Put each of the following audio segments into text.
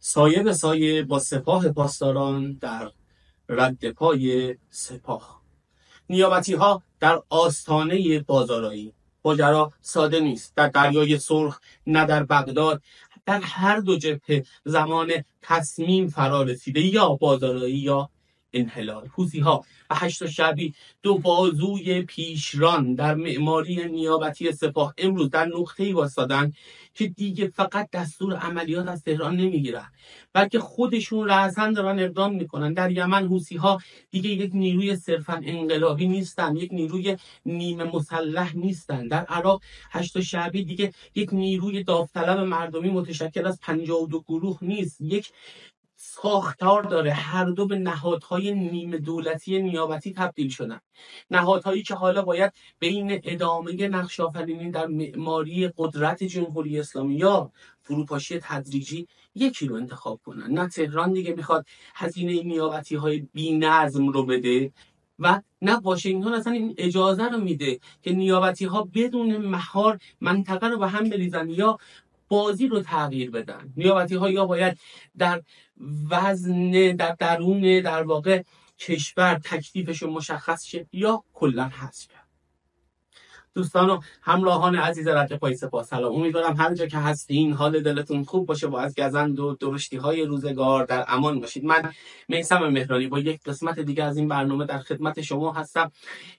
سایه به سایه با سپاه پاسداران در رد پای سپاه. نیابتی ها در آستانه بازارایی. ماجرا ساده نیست. در دریای سرخ نه در بغداد، در هر دو جبهه زمان تصمیم فرا رسیده، یا بازارایی یا انحلال. حوثی‌ها و هشت شعبی، دو بازوی پیشران در معماری نیابتی سپاه، امروز در نقطه‌ای وایسادند که دیگه فقط دستور عملیات از تهران نمیگیرن، بلکه خودشون رأساً دارن اقدام میکنن. در یمن حوثی‌ها دیگه یک نیروی صرفاً انقلابی نیستن، یک نیروی نیمه مسلح نیستن. در عراق هشت شعبی دیگه یک نیروی داوطلب مردمی متشکل از 52 گروه نیست، یک ساختار داره. هر دو به نهادهای نیمه دولتی نیابتی تبدیل شدن، نهادهایی که حالا باید بین ادامه نقش آفرینی در معماری قدرت جمهوری اسلامی یا فروپاشی تدریجی یکی رو انتخاب کنن. نه تهران دیگه میخواد هزینه نیابتی های بی نظم رو بده و نه واشنگتن اصلا این اجازه رو میده که نیابتی ها بدون مهار منطقه رو به هم بریزن یا بازی رو تغییر بدن. نیابتی ها یا باید در وزن در درون در واقع کشور تکلیفشون مشخص شه یا کلا حذف کرد. دوستان و همراهان عزیز رد پای سپاه، سلام. امیدوارم هر جا که هستین حال دلتون خوب باشه و از گزند و درشتی های روزگار در امان باشید. من میثم مهرانی با یک قسمت دیگه از این برنامه در خدمت شما هستم.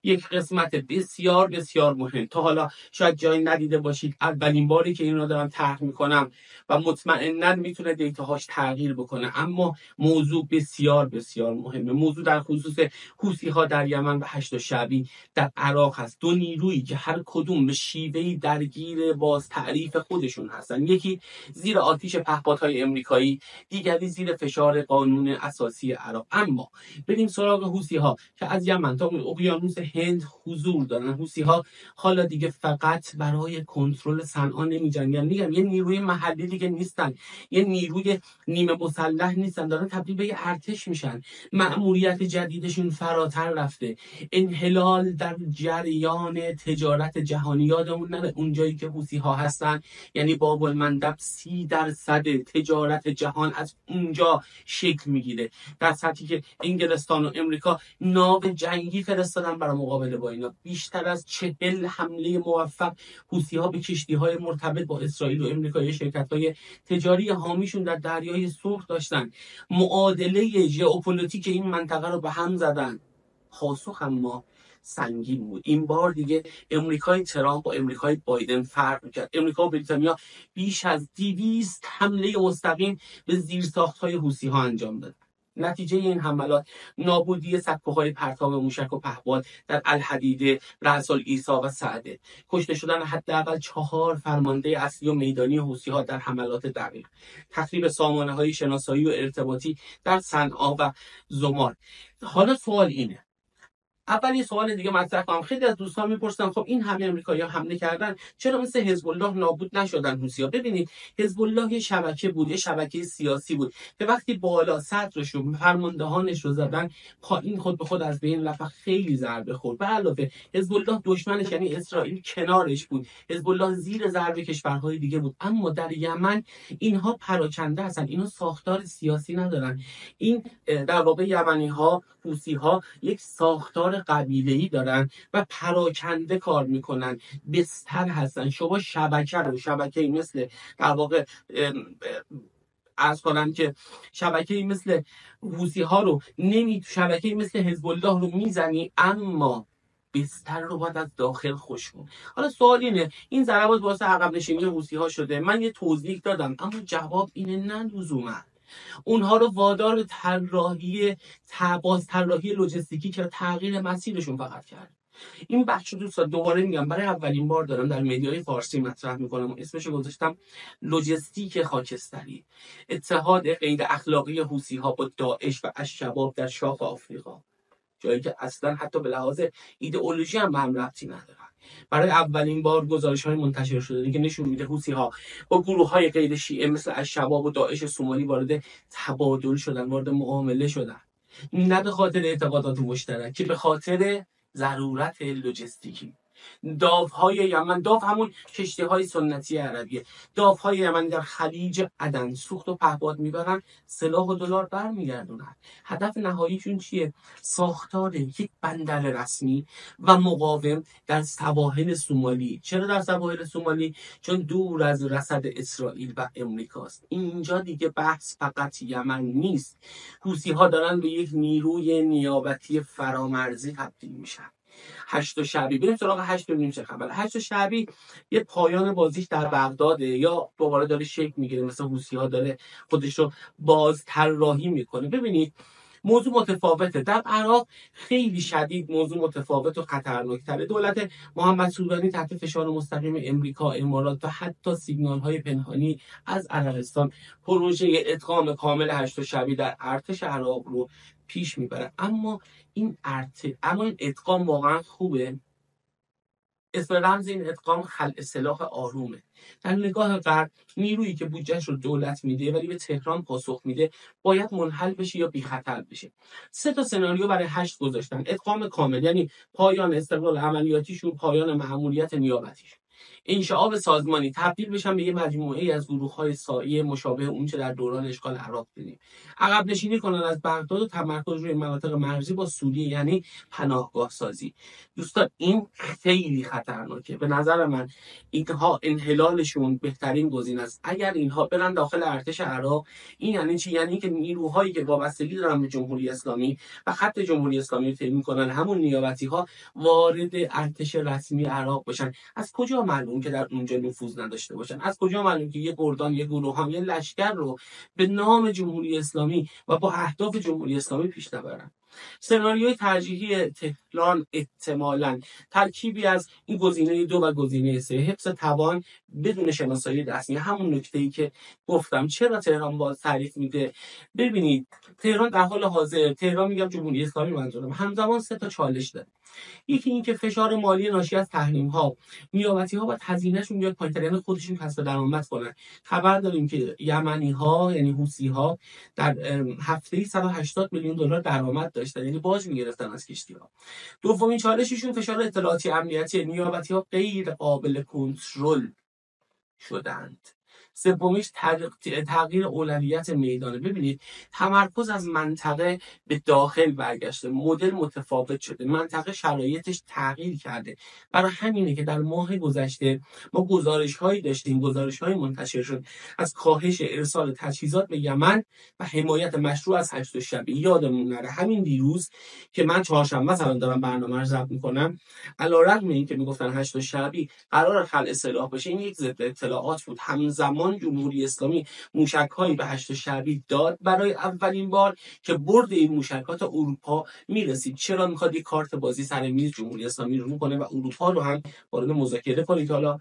یک قسمت بسیار بسیار مهم. تا حالا شاید جایی ندیده باشید، اولین باری که این رو دارم طرح میکنم و مطمئنا میتونه دیتاهاش تغییر بکنه، اما موضوع بسیار بسیار مهمه. موضوع در خصوص حوثی‌ها در یمن و هشت شعبی در عراق هست. دو نیرویی که هر کدوم به شیوهی درگیر باز تعریف خودشون هستن، یکی زیر آتش پهپادهای امریکایی، دیگری زیر فشار قانون اساسی عراق. اما بریم سراغ حوثی‌ها که از یمن تا اقیانوس هند حضور دارن. حوثی‌ها حالا دیگه فقط برای کنترل صنعا نمی‌جنگن، میگم یه نیروی محلی دیگه نیستن، یه نیروی نیمه مسلح نیستن، دارن تبدیل به ارتش میشن. مأموریت جدیدشون فراتر رفته. انحلال در جریان تجارت جهانی. یادمون نره اونجایی که حوثی‌ها هستن یعنی باب المندب 30% تجارت جهان از اونجا شکل میگیره، در سطحی که انگلستان و امریکا ناو جنگی فرستادن برای مقابله با اینا. بیشتر از 40 حمله موفق حوثی‌ها به کشتی‌های مرتبط با اسرائیل و امریکا، شرکت‌های تجاری حامیشون در دریای سرخ داشتن. معادله ژئوپلیتیک این منطقه رو به هم زدن. پاسخ اما سنگین بود. این بار دیگه امریکای ترامپ با امریکای بایدن فرق می‌کرد. امریکا و بریتانیا بیش از 200 حمله مستقیم به زیرساخت‌های حوثی‌ها انجام دادن. نتیجه این حملات نابودی سکوهای پرتاب موشک و پهپاد در الحدیده، رأس العیسی و سعده، کشته شدن حداقل 4 فرمانده اصلی و میدانی حوثی‌ها در حملات دقیق، تخریب سامانه‌های شناسایی و ارتباطی در صنعا و زمار. حالا سوال اینه، اول یه سوال دیگه مطرح کنم. خیلی از دوستان میپرسن خب این همه امریکایی‌ها حمله کردن، چرا مثل حزب الله نابود نشدن حوثی‌ها؟ ببینید، حزب الله یه شبکه بود، یه شبکه سیاسی بود که وقتی بالا صدرش رو، فرماندهانش رو زدن پایین، خود به خود از بین رفت، خیلی ضربه خورد. به علاوه حزب الله دشمنش یعنی اسرائیل کنارش بود، حزب الله زیر ضرب کشورهای دیگه بود. اما در یمن اینها پراکنده هستن، اینها ساختار سیاسی ندارن. این در واقع یمنی‌ها، حوثی‌ها یک ساختار قبیله‌ای دارن و پراکنده کار میکنن، بستر هستن. شما شبکه‌ای مثل در واقع عرض کنم که شبکه‌ای مثل حوثی‌ها رو شبکه‌ای مثل حزب الله رو میزنی، اما بستر رو باید از داخل خوش کن. حالا سوال اینه، این ضربات واسه عقب نشینی حوثی‌ها شده؟ من یه توضیح دادم، اما جواب اینه نه لزوما. اونها رو وادار به طراحی لوجستیکی که تغییر مسیرشون فقط کرد. این بخش رو دوستان دوباره میگم، برای اولین بار دارم در مدیای فارسی مطرح میکنم و اسمش رو گذاشتم لوجستیک خاکستری. اتحاد غیر اخلاقی حوثی‌ها با داعش و الشباب در شاخ آفریقا، جایی که اصلا حتی به لحاظ ایدئولوژی هم به هم ربطی ندارن. برای اولین بار گزارش‌های منتشر شده که نشون میده حوثی‌ها با گروه‌های غیر شیعه مثل الشباب و داعش سومالی وارد تبادل شدن، وارد معامله شدن، نه به خاطر اعتقادات مشترک که به خاطر ضرورت لوجستیکی. داوهای یمن، داو همون کشتی‌های سنتی عربیه، داوهای یمن در خلیج عدن سوخت و پهپاد میبرن، سلاح و دلار برمیگردونن. هدف نهاییشون چیه؟ ساختار یک بندر رسمی و مقاوم در سواحل سومالی. چرا در سواحل سومالی؟ چون دور از رصد اسرائیل و امریکاست. اینجا دیگه بحث فقط یمن نیست. حوثی‌ها دارن به یک نیروی نیابتی فرامرزی تبدیل میشن. هشت شعبی، بریم سراغ هشت ببینیم چه خبره. هشت شعبی یه پایان بازیش در بغداده یا دوباره داره شکل میگیره، مثل حوثی‌ها داره خودش رو باز طراحی میکنه. ببینید موضوع متفاوته. در عراق خیلی شدید موضوع متفاوت و خطرناک‌تره. دولت محمد سودانی تحت فشار مستقیم امریکا، امارات و حتی سیگنال‌های پنهانی از عربستان پروژه ادغام کامل هشت شعبی در ارتش عراق رو پیش میبره. اما این ادغام واقعا خوبه؟ اسم رمز این ادغام خلع سلاح آرومه. در نگاه غرب نیرویی که بودجهش رو دولت میده ولی به تهران پاسخ میده باید منحل بشه یا بی خطر بشه. 3 سناریو برای 8 گذاشتن. ادغام کامل یعنی پایان استقلال عملیاتیشون، پایان مأموریت نیابتیشون، انشعاب سازمانی، تبدیل بشن به یه مجموعه از گروه‌های سایی مشابه اونچه در دوران اشغال عراق دیدیم. عقب نشینی کنن از بغداد و تمرکز روی مناطق مرزی با سوریه، یعنی پناهگاه سازی. دوستان این خیلی خطرناکه. به نظر من اینها انحلالشون بهترین گزینه است. اگر اینها برن داخل ارتش عراق، این یعنی چی؟ یعنی که نیروهایی که وابستگی دارن به جمهوری اسلامی و خط جمهوری اسلامی رو طی می‌کنن، همون نیابتی‌ها، وارد ارتش رسمی عراق بشن. از کجا معلوم که در اونجا نفوذ نداشته باشن؟ از کجا معلوم که یه گردان، یه گروه، یه لشکر رو به نام جمهوری اسلامی و با اهداف جمهوری اسلامی پیش نبرن؟ سناریوی ترجیحی تهران احتمالاً ترکیبی از این گزینه 2 و گزینه 3، حفظ توان بدون شناسایی رسمی. همون نکته‌ای که گفتم چرا تهران باز تعریف میده. ببینید تهران در حال حاضر، تهران میگم جمهوری اسلامی منظورم، همزمان 3 چالش داره. یکی این که فشار مالی ناشی از تحریم‌ها، نیابتی‌ها باید هزینه‌شون بیاد پایین‌تر، یعنی خودشون کسب درآمد کنن. خبر داریم که یمنی‌ها یعنی حوثی‌ها در هفته‌ای 180 میلیون دلار درآمد داشتن، یعنی باج می‌گرفتن از کشتی‌ها. دومین چالششون فشار اطلاعاتی امنیتی، نیابتی‌ها غیر قابل کنترل شدند. سومیش تغییر اولویت میدانه. ببینید تمرکز از منطقه به داخل برگشته، مدل متفاوت شده، منطقه شرایطش تغییر کرده. برای همینه که در ماه گذشته ما گزارش‌هایی داشتیم، گزارش‌های منتشر شد از کاهش ارسال تجهیزات به یمن و حمایت مشروع از هشت شعبی. یادمون نره همین دیروز که من چهارشنبه مثلا دارم برنامه رو ضبط می‌کنم، علیرغم اینکه میگفتن هشت شعبی قرار خلع سلاح بشه، این یک ضد اطلاعات بود. همزمان جمهوری اسلامی موشک‌هایی به هشت شعبی داد برای اولین بار که برد این موشک‌ها تا اروپا میرسید. چرا میخواد یک کارت بازی سر میز جمهوری اسلامی رو کنه و اروپا رو هم وارد مذاکره کنه که حالا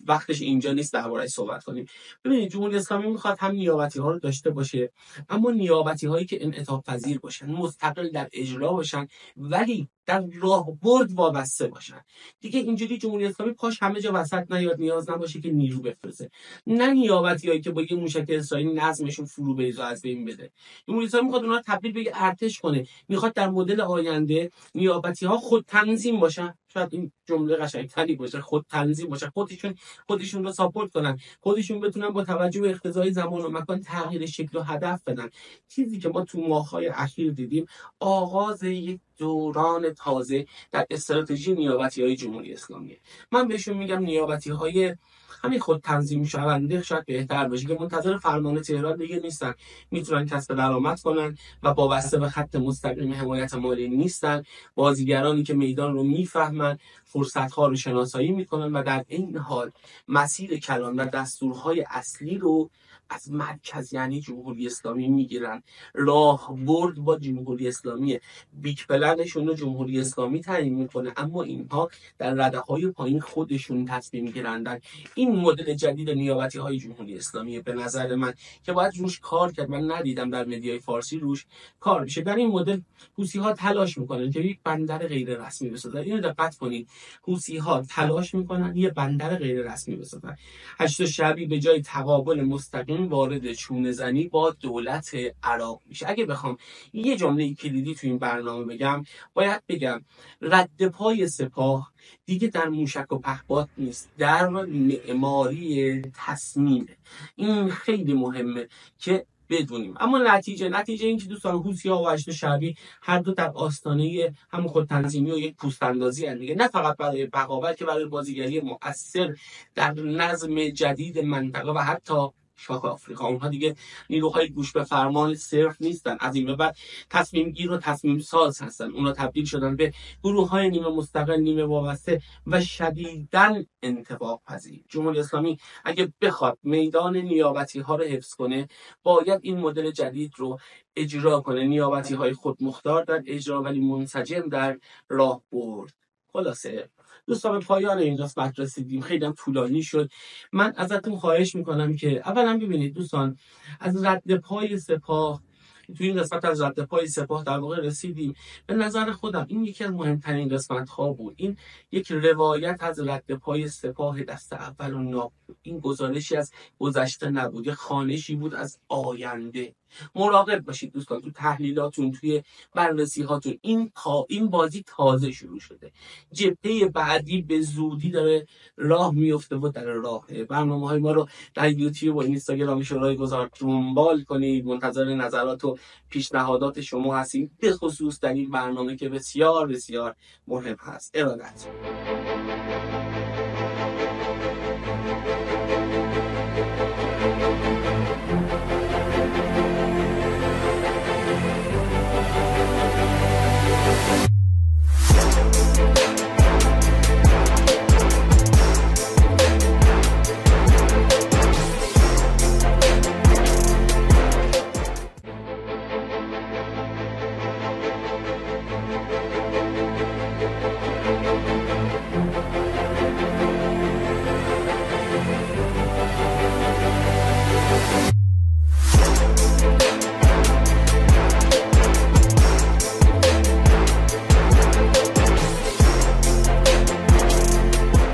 وقتش اینجا نیست درباره‌اش صحبت کنیم. ببینید جمهوری اسلامی میخواد هم نیابتی‌ها رو داشته باشه، اما نیابتی‌هایی که انعطاف پذیر باشن، مستقل در اجرا باشن، ولی در راهبرد وابسته باشن. دیگه اینجوری جمهوری اسلامی پاش همه جا وسط نیاد، نیاز نباشه که نیرو بفرسته. نه نیابتیایی که با یه موشک اسرائیلی نظمشون فرو بریزه و از بین بده. جمهوری اسلامی میخواد اونها رو تبدیل به ارتش کنه. میخواد در مدل آینده نیابتی‌ها خود تنظیم باشن. شاید این جمله قشنگ‌تری باشه، خود تنظیم باشه، خودشون رو ساپورت کنن، خودشون بتونن با توجه به اقتضای زمان و مکان تغییر شکل و هدف بدن. چیزی که ما تو ماه‌های اخیر دیدیم آغاز یک دوران تازه در استراتژی نیابتی‌های جمهوری اسلامی. من بهشون میگم نیابتی‌های همین خود تنظیم شونده شاید بهتر باشه که منتظر فرمان تهران دیگه نیستن، میتونن کسب درآمد کنن و وابسته به خط مستقیم حمایت مالی نیستن. بازیگرانی که میدان رو میفهمن، فرصت‌ها رو شناسایی میکنن و در این حال مسیر کلان و دستورهای اصلی رو از مرکز یعنی جمهوری اسلامی میگیرن. راهبرد با جمهوری اسلامی، بیگ پلنشون رو جمهوری اسلامی تعیین میکنه، اما اینها در رده‌های پایین خودشون تصمیم گیرندن. این مدل جدید نیابتی‌های جمهوری اسلامی به نظر من که باید روش کار کرد. من ندیدم در مدیای فارسی روش کار بشه. در این مدل حوثی‌ها تلاش میکنن که یک بندر غیر رسمی بسازن. اینو دقت دقت کنید حوثی ها تلاش میکنن یه بندر غیر رسمی بسازن. هشت شعبی به جای تقابل مستقیم وارد چونه زنی با دولت عراق میشه. اگه بخوام یه جمله کلیدی تو این برنامه بگم، باید بگم رد پای سپاه دیگه در موشک و پهپاد نیست، در معماری تصمیمه. این خیلی مهمه که بدونیم. اما نتیجه این که دوستان حوثی‌ها و هشت شعبی هر دو در آستانه هم خودتنظیمی و یک پوست‌اندازی هستند دیگه، نه فقط برای بقا بلکه برای بازیگری مؤثر در نظم جدید منطقه و حتی شاخ آفریقا. اونها دیگه نیروهای گوش به فرمان صرف نیستن، از این به بعد تصمیم گیر و تصمیم ساز هستن. اونها تبدیل شدن به گروه های نیمه مستقل، نیمه وابسته و شدیداً انتفاع پذیر. جمهوری اسلامی اگه بخواد میدان نیابتی ها رو حفظ کنه، باید این مدل جدید رو اجرا کنه. نیابتی های خودمختار در اجرا ولی منسجم در راه برد. خلاصه دوستان به پایان این قسمت رسیدیم، خیلی هم طولانی شد. من ازتون خواهش میکنم که اولا ببینید دوستان، از رد پای سپاه، تو این قسمت از رد پای سپاه در واقع رسیدیم. به نظر خودم این یکی از مهمترین قسمت ها بود. این یک روایت از رد پای سپاه دست اول و ناب. این گزارشی از گذشته نبود، یه خوانشی بود از آینده. مراقب باشید دوستان تو تحلیلاتون، توی بررسی هاتون. این بازی تازه شروع شده، جبهه بعدی به زودی داره راه میفته و در راهه. برنامه‌های ما رو در یوتیوب و اینستاگرام شورای گذار دنبال کنید. منتظر نظرات و پیشنهادات شما هستیم، به خصوص در این برنامه که بسیار بسیار مهم هست. ارادت.